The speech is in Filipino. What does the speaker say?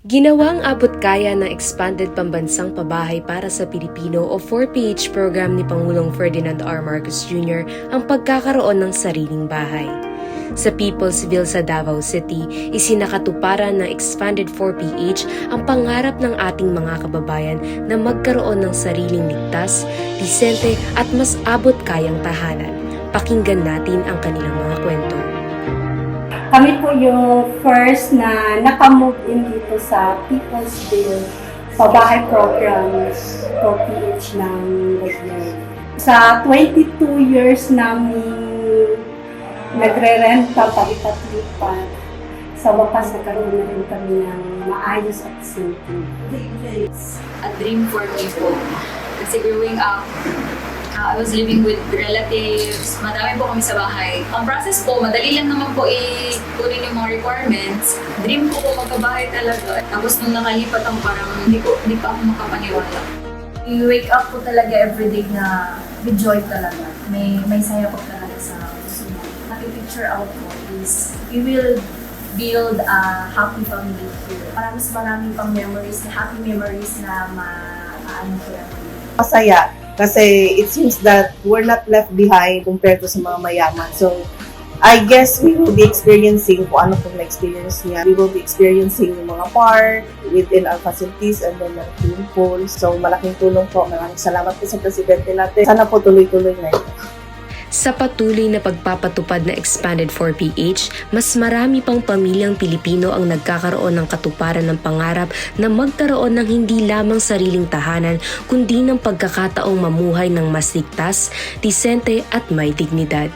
Ginawang abot-kaya ng Expanded Pambansang Pabahay para sa Pilipino o 4PH program ni Pangulong Ferdinand R. Marcos Jr. ang pagkakaroon ng sariling bahay. Sa Peoplesville sa Davao City, isinakatuparan ng Expanded 4PH ang pangarap ng ating mga kababayan na magkaroon ng sariling ligtas, disente at mas abot-kayang tahanan. Pakinggan natin ang kanilang mga kwento. Kami po yung first na nakamove in dito sa Peoplesville Pabahay Program o PH ng Lagyan. Sa 22 years namin nagre-renta palipat-lipat, sa wakas nagkaroon na rin kami ng maayos at simple. A dream for me po. Kasi growing up, I was living with relatives, madami po kami sa bahay. Ang process po, madali lang naman po kunin yung mga requirements. Dream ko po magkabahay talaga. Tapos nung nakalipat ang parang hindi pa ako makapaniwala. You wake up po talaga everyday na with joy talaga. May saya po talaga sa gusto mo. Picture out po is we will build a happy family here. Para mas maraming pang memories, happy memories na maano po natin. Masaya kasi it seems that we're not left behind compared to sa mga mayaman. So, I guess we will be experiencing kung ano pong na-experience niya. We will be experiencing yung mga park within our facilities and then yung swimming pool. So, malaking tulong po. Maraming salamat po sa Presidente natin. Sana po tuloy-tuloy na ito. Sa patuloy na pagpapatupad na Expanded 4PH, mas marami pang pamilyang Pilipino ang nagkakaroon ng katuparan ng pangarap na magkaroon ng hindi lamang sariling tahanan, kundi ng pagkakataong mamuhay ng mas ligtas, disente at may dignidad.